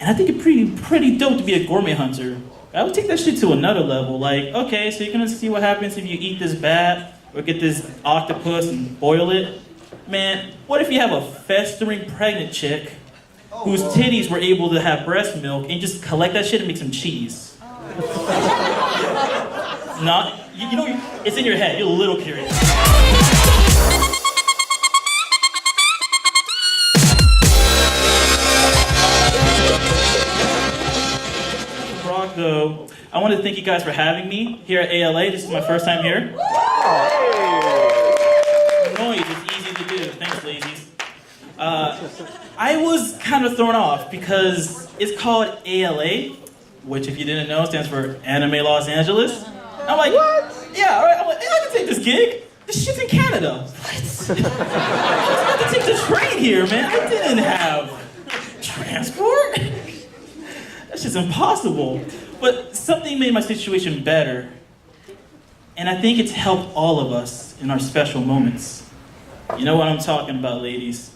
And I think it's pretty dope to be a gourmet hunter. I would take that shit to another level. Like, okay, so you're gonna see what happens if you eat this bat or get this octopus and boil it. Man, what if you have a festering pregnant chick whose titties were able to have breast milk and just collect that shit and make some cheese? Not, you know, it's in your head. You're a little curious. Though, I want to thank you guys for having me here at ALA. This is my first time here. Noise is easy to do. Thanks, lazies. I was kind of thrown off because it's called ALA, which, if you didn't know, stands for Anime Los Angeles. I'm like, what? Yeah, all right. I'm like, hey, I can take this gig. This shit's in Canada. What? I had to take the train here, man. I didn't have transport. That's just impossible. But something made my situation better. And I think it's helped all of us in our special moments. You know what I'm talking about, ladies?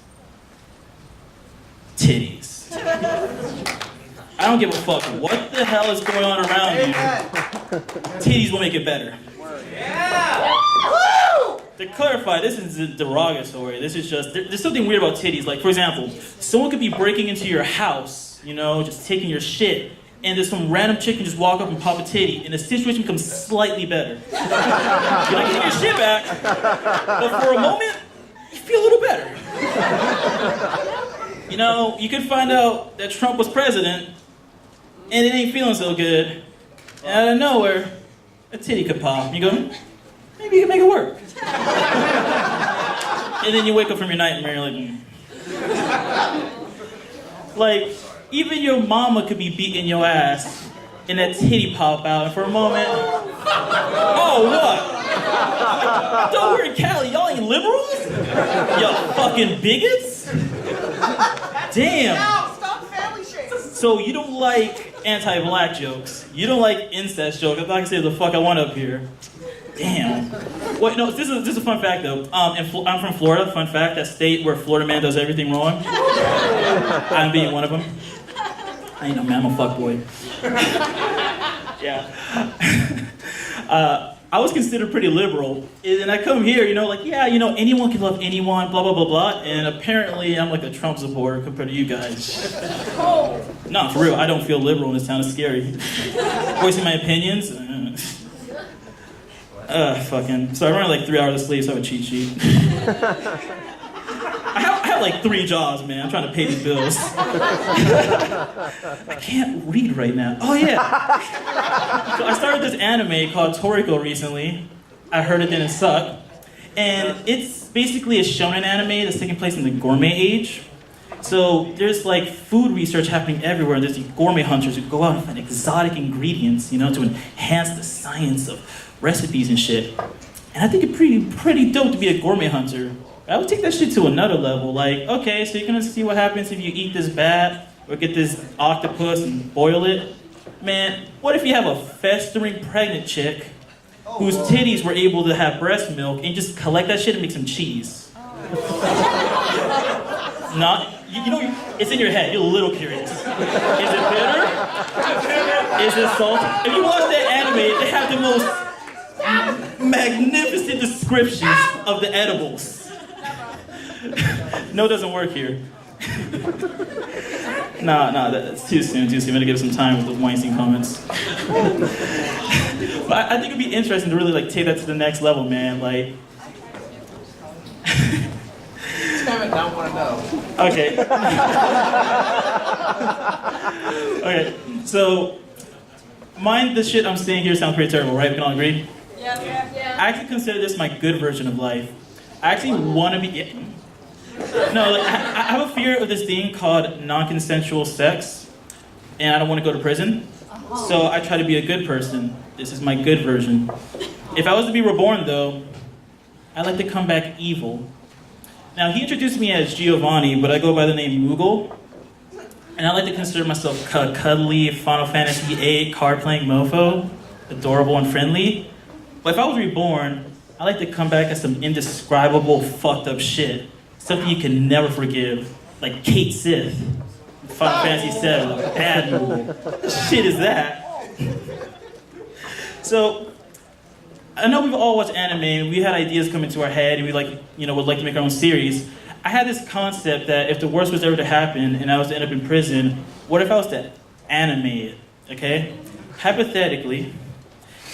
Titties. I don't give a fuck what the hell is going on around you. Titties will make it better. Yeah! Woo! To clarify, this is derogatory. This is just, there's something weird about titties. Like, for example, someone could be breaking into your house, you know, just taking your shit, and there's some random chick can just walk up and pop a titty, and the situation becomes slightly better. You're not getting your shit back, but for a moment, you feel a little better. You know, you could find out that Trump was president, and it ain't feeling so good, and out of nowhere, a titty could pop. You go, maybe you can make it work. And then you wake up from your nightmare, like, even your mama could be beating your ass, and that titty pop out, and for a moment, oh, what? I thought we were in Cali, y'all ain't liberals? Y'all fucking bigots? Damn. Stop family shaming. So you don't like anti-black jokes. You don't like incest jokes. I'm not gonna say the fuck I want up here. Damn. Well, no, this is a fun fact though. I'm from Florida. Fun fact, that state where Florida man does everything wrong. I'm being one of them. I ain't no man, I'm a fuckboy. Yeah. I was considered pretty liberal, and I come here, you know, like, yeah, you know, anyone can love anyone, blah, blah, blah, blah, and apparently I'm like a Trump supporter compared to you guys. No, for real, I don't feel liberal in this town, it's scary. Voicing my opinions? Fucking. So I run like 3 hours of sleep, so I have a cheat sheet. I have like 3 jobs, man. I'm trying to pay these bills. I can't read right now. Oh, yeah. So I started this anime called Toriko recently. I heard it didn't suck. And it's basically a shonen anime that's taking place in the gourmet age. So there's like food research happening everywhere. There's these gourmet hunters who go out and find exotic ingredients, you know, to enhance the science of recipes and shit. And I think it's pretty dope to be a gourmet hunter. I would take that shit to another level. Like, okay, so you're gonna see what happens if you eat this bat or get this octopus and boil it. Man, what if you have a festering pregnant chick whose titties were able to have breast milk and just collect that shit and make some cheese? Not, you know, it's in your head. You're a little curious. Is it bitter? Is it salty? If you watch that anime, they have the most magnificent descriptions of the edibles. No, it doesn't work here. Nah, that's too soon. I'm gonna give some time with those Weinstein comments. But I think it'd be interesting to really like take that to the next level, man. Like, Damn it, don't want to know. okay. Okay, so the shit I'm saying here sounds pretty terrible, right? We can all agree? Yeah. I actually consider this my good version of life. I actually want to be... No, like, I have a fear of this thing called non-consensual sex, and I don't want to go to prison. So I try to be a good person. This is my good version. If I was to be reborn, though, I'd like to come back evil. Now, he introduced me as Giovanni, but I go by the name Moogle. And I like to consider myself cuddly, Final Fantasy VIII, card-playing mofo, adorable and friendly. But if I was reborn, I like to come back as some indescribable, fucked up shit. Something you can never forgive, like Kate Sith. Final Fantasy VII, bad Moogle. What shit is that? So, I know we've all watched anime and we had ideas come into our head and we would like to make our own series. I had this concept that if the worst was ever to happen and I was to end up in prison, what if I was to animate it, okay? Hypothetically,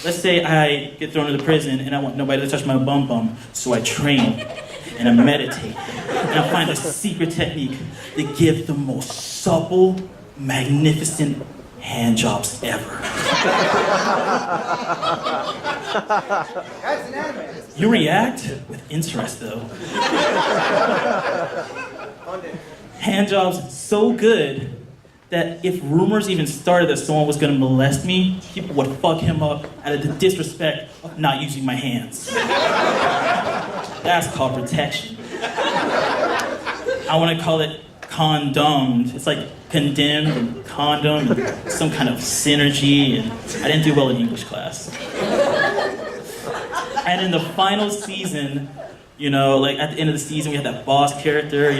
let's say I get thrown into prison and I want nobody to touch my bum bum, so I train and I meditate and I find a secret technique that gives the most supple, magnificent hand jobs ever. That's an anime. You react with interest, though. Hand jobs so good that if rumors even started that someone was gonna molest me, people would fuck him up out of the disrespect of not using my hands. That's called protection. I wanna call it condomed. It's like condemned and condom and some kind of synergy, and I didn't do well in English class. And in the final season, at the end of the season, we had that boss character,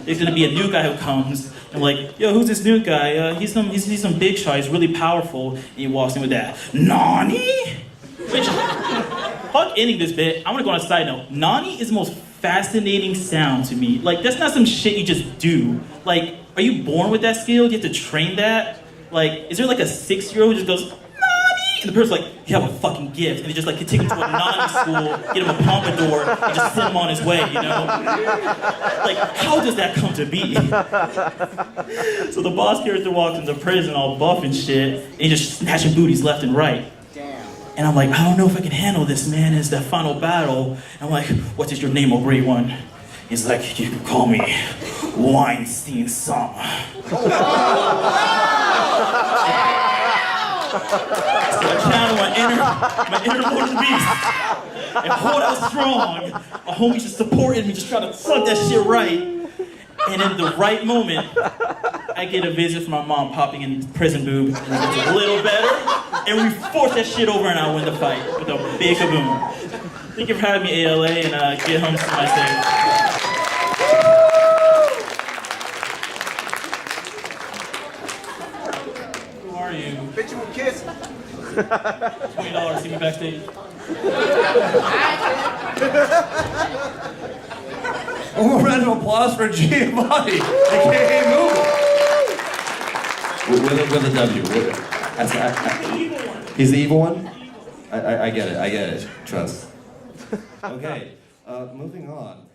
there's gonna be a new guy who comes, and like, yo, who's this new guy? He's some big shot, he's really powerful, and he walks in with that, Nani? Which, fuck ending this bit, I wanna go on a side note. Nani is the most fascinating sound to me. Like, that's not some shit you just do. Like, are you born with that skill? Do you have to train that? Like, is there like a 6-year-old who just goes, Nani? And the person's like, you have a fucking gift. And they just like can take him to a Nani school, get him a pompadour, and just send him on his way, Like, how does that come to be? So the boss character walks into prison all buff and shit, and he's just snatching booties left and right. And I'm like, I don't know if I can handle this, man. It's the final battle. And I'm like, what is your name, oh great one? He's like, you can call me Weinstein-sama. So I channel my inner Lord Beast. And hold out strong. My homies just supported me, just trying to suck that shit right. And in the right moment, I get a visit from my mom popping in prison boob, and it gets a little better, and we force that shit over and I win the fight with a big kaboom. Thank you for having me, ALA, and get home to my safe. Who are you? Bitch, you will kiss. $20, see me backstage. A round of applause for Giovanti, aka Moogle. With a W. He's the evil one? I get it, Trust. Okay, moving on.